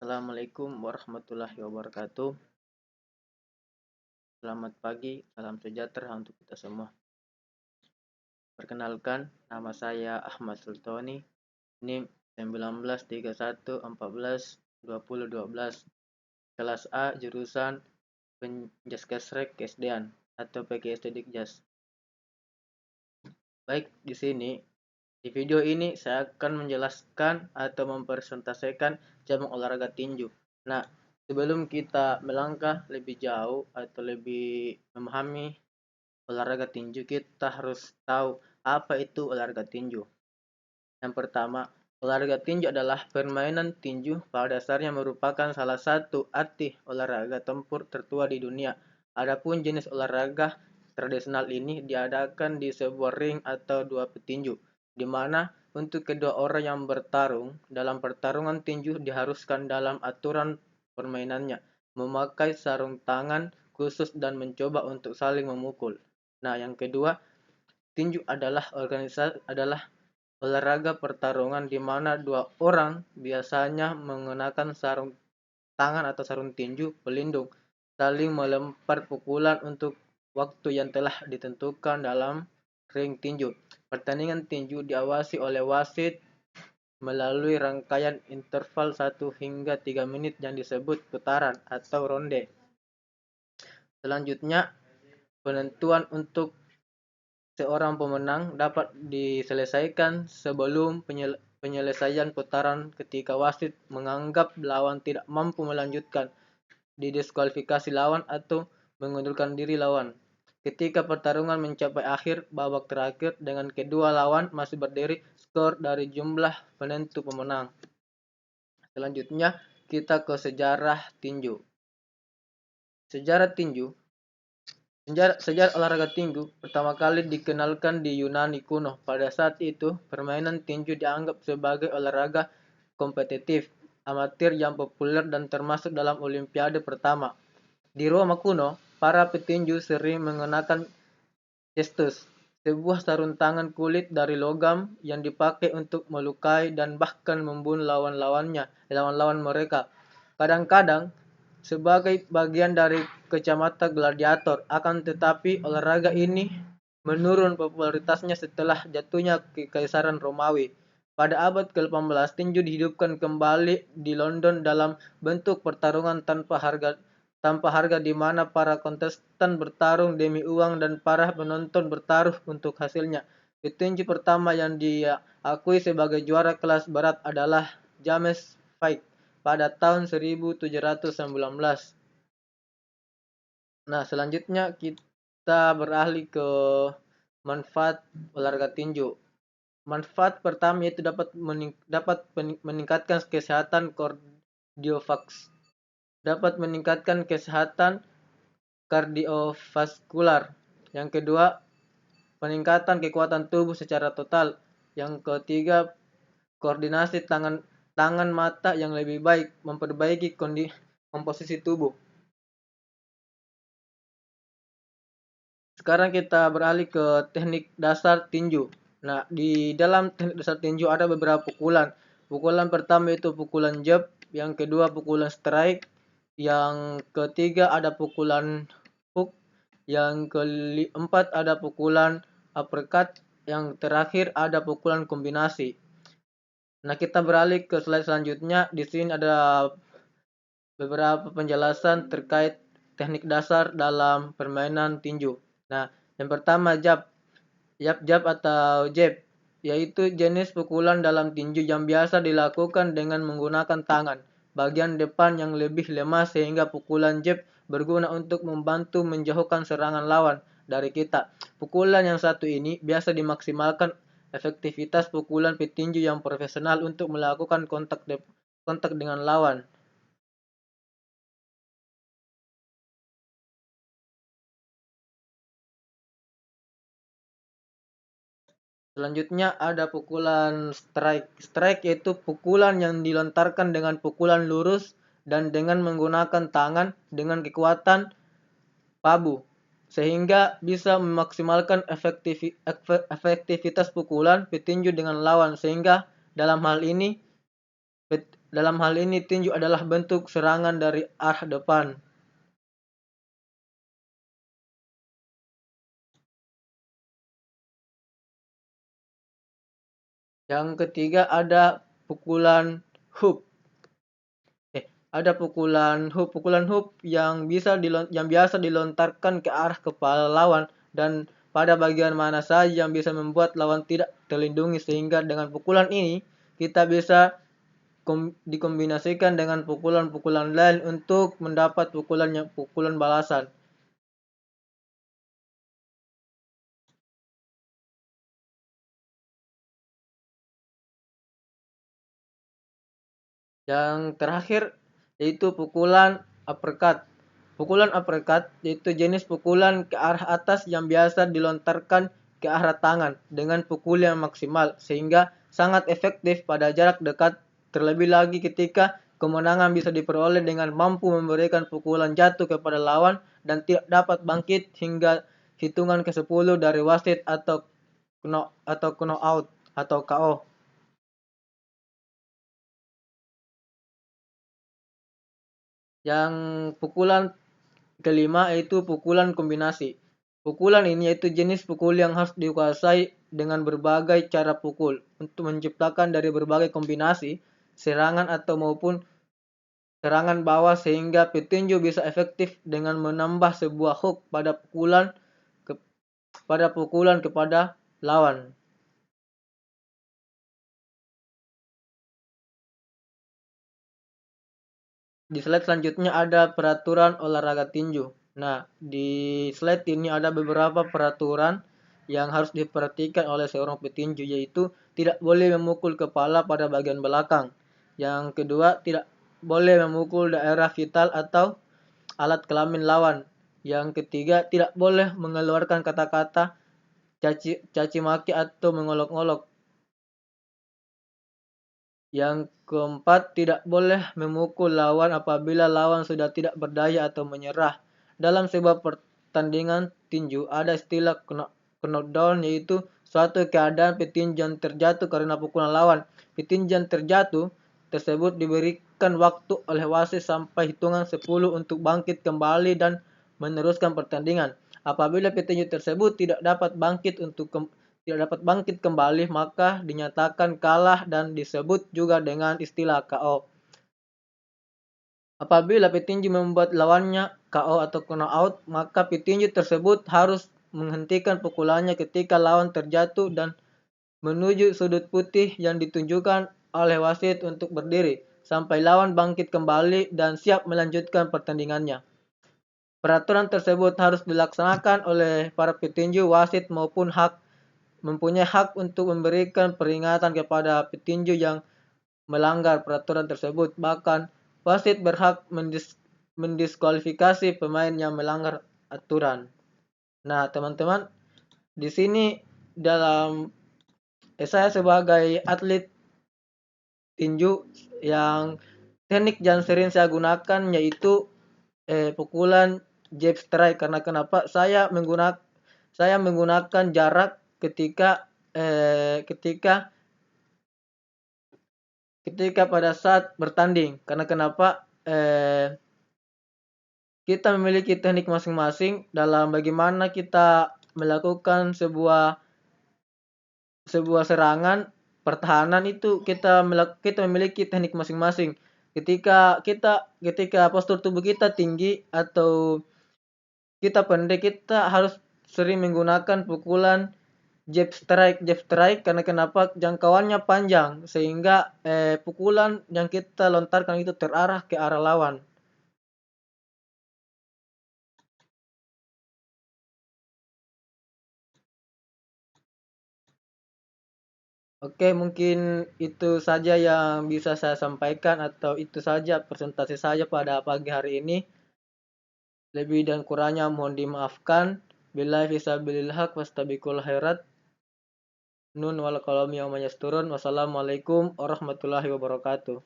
Assalamualaikum warahmatullahi wabarakatuh. Selamat pagi, salam sejahtera untuk kita semua. Perkenalkan, nama saya Ahmad Sultoni, NIM 1931142012, kelas A, jurusan Penjaskesrek Kesdean atau PGSD Dikjas. Baik, di video ini saya akan menjelaskan atau mempresentasikan cabang olahraga tinju. Nah, sebelum kita melangkah lebih jauh atau lebih memahami olahraga tinju, kita harus tahu apa itu olahraga tinju. Yang pertama, olahraga tinju adalah permainan tinju pada dasarnya merupakan salah satu arti olahraga tempur tertua di dunia. Adapun jenis olahraga tradisional ini diadakan di sebuah ring atau dua petinju, di mana untuk kedua orang yang bertarung dalam pertarungan tinju diharuskan dalam aturan permainannya memakai sarung tangan khusus dan mencoba untuk saling memukul. Nah, yang kedua, tinju adalah olahraga pertarungan di mana dua orang biasanya mengenakan sarung tangan atau sarung tinju pelindung saling melempar pukulan untuk waktu yang telah ditentukan dalam ring tinju. Pertandingan tinju diawasi oleh wasit melalui rangkaian interval 1 hingga 3 menit yang disebut putaran atau ronde. Selanjutnya, penentuan untuk seorang pemenang dapat diselesaikan sebelum penyelesaian putaran ketika wasit menganggap lawan tidak mampu melanjutkan, didiskualifikasi lawan atau mengundurkan diri lawan. Ketika pertarungan mencapai akhir babak terakhir dengan kedua lawan masih berdiri, skor dari jumlah penentu pemenang. Selanjutnya kita ke sejarah tinju. Sejarah olahraga tinju pertama kali dikenalkan di Yunani kuno. Pada saat itu, permainan tinju dianggap sebagai olahraga kompetitif amatir yang populer dan termasuk dalam Olimpiade pertama. Di Roma kuno, para petinju sering mengenakan cestus, sebuah sarung tangan kulit dari logam yang dipakai untuk melukai dan bahkan membunuh lawan mereka. Kadang-kadang sebagai bagian dari kacamata gladiator. Akan tetapi olahraga ini menurun popularitasnya setelah jatuhnya Kekaisaran Romawi. Pada abad ke-18, tinju dihidupkan kembali di London dalam bentuk pertarungan tanpa harga di mana para kontestan bertarung demi uang dan para penonton bertaruh untuk hasilnya. Petinju pertama yang diakui sebagai juara kelas berat adalah James Fight pada tahun 1719. Nah, selanjutnya kita beralih ke manfaat olahraga tinju. Manfaat pertama yaitu dapat meningkatkan kesehatan kardiovaskular. Yang kedua, peningkatan kekuatan tubuh secara total. Yang ketiga, koordinasi tangan mata yang lebih baik, memperbaiki komposisi tubuh. Sekarang kita beralih ke teknik dasar tinju. Nah, di dalam teknik dasar tinju ada beberapa pukulan. Pukulan pertama itu pukulan jab, yang kedua pukulan strike, yang ketiga ada pukulan hook, yang keempat ada pukulan uppercut, yang terakhir ada pukulan kombinasi. Nah, kita beralih ke slide selanjutnya. Di sini ada beberapa penjelasan terkait teknik dasar dalam permainan tinju. Nah, yang pertama jab atau jab, yaitu jenis pukulan dalam tinju yang biasa dilakukan dengan menggunakan tangan bagian depan yang lebih lemah sehingga pukulan jab berguna untuk membantu menjauhkan serangan lawan dari kita. Pukulan yang satu ini biasa dimaksimalkan efektivitas pukulan petinju yang profesional untuk melakukan kontak dengan lawan. Selanjutnya ada pukulan strike. Strike yaitu pukulan yang dilontarkan dengan pukulan lurus dan dengan menggunakan tangan dengan kekuatan pabu, sehingga bisa memaksimalkan efektivitas pukulan petinju dengan lawan. Sehingga dalam hal ini dalam hal ini tinju adalah bentuk serangan dari arah depan. Yang ketiga ada pukulan hook. Ada pukulan hook yang biasa dilontarkan ke arah kepala lawan dan pada bagian mana saja yang bisa membuat lawan tidak terlindungi, sehingga dengan pukulan ini kita bisa dikombinasikan dengan pukulan-pukulan lain untuk mendapat pukulan balasan. Yang terakhir yaitu pukulan uppercut. Pukulan uppercut yaitu jenis pukulan ke arah atas yang biasa dilontarkan ke arah tangan dengan pukul yang maksimal sehingga sangat efektif pada jarak dekat, terlebih lagi ketika kemenangan bisa diperoleh dengan mampu memberikan pukulan jatuh kepada lawan dan tidak dapat bangkit hingga hitungan ke-10 dari wasit atau knock out atau KO. Yang pukulan kelima yaitu pukulan kombinasi. Pukulan ini yaitu jenis pukul yang harus dikuasai dengan berbagai cara pukul untuk menciptakan dari berbagai kombinasi serangan atau maupun serangan bawah sehingga petinju bisa efektif dengan menambah sebuah hook pada pukulan kepada lawan. Di slide selanjutnya ada peraturan olahraga tinju. Nah, di slide ini ada beberapa peraturan yang harus diperhatikan oleh seorang petinju, yaitu tidak boleh memukul kepala pada bagian belakang. Yang kedua, tidak boleh memukul daerah vital atau alat kelamin lawan. Yang ketiga, tidak boleh mengeluarkan kata-kata caci maki atau mengolok-olok. Yang keempat, tidak boleh memukul lawan apabila lawan sudah tidak berdaya atau menyerah. Dalam sebuah pertandingan tinju, ada istilah knockdown, yaitu suatu keadaan petinju yang terjatuh karena pukulan lawan. Petinju yang terjatuh tersebut diberikan waktu oleh wasit sampai hitungan 10 untuk bangkit kembali dan meneruskan pertandingan. Apabila petinju tersebut tidak dapat bangkit kembali, maka dinyatakan kalah dan disebut juga dengan istilah KO. Apabila petinju membuat lawannya KO atau knock-out, maka petinju tersebut harus menghentikan pukulannya ketika lawan terjatuh dan menuju sudut putih yang ditunjukkan oleh wasit untuk berdiri sampai lawan bangkit kembali dan siap melanjutkan pertandingannya. Peraturan tersebut harus dilaksanakan oleh para petinju, wasit maupun mempunyai hak untuk memberikan peringatan kepada petinju yang melanggar peraturan tersebut. Bahkan wasit berhak mendiskualifikasi pemain yang melanggar aturan. Nah, teman-teman, di sini dalam saya sebagai atlet tinju, yang teknik yang sering saya gunakan yaitu pukulan jab strike. Karena kenapa? Saya menggunakan jarak ketika pada saat bertanding. Karena kenapa? Kita memiliki teknik masing-masing dalam bagaimana kita melakukan sebuah serangan pertahanan. Itu kita memiliki teknik masing-masing. Ketika postur tubuh kita tinggi atau kita pendek, kita harus sering menggunakan pukulan jab strike. Karena kenapa? Jangkauannya panjang sehingga pukulan yang kita lontarkan itu terarah ke arah lawan. Oke, mungkin itu saja yang bisa saya sampaikan, atau itu saja presentasi saya pada pagi hari ini. Lebih dan kurangnya mohon dimaafkan. Billahi fisabilil haq wastabiqul khairat. Nun wal qalami wa mayasturun. Wassalamualaikum warahmatullahi wabarakatuh.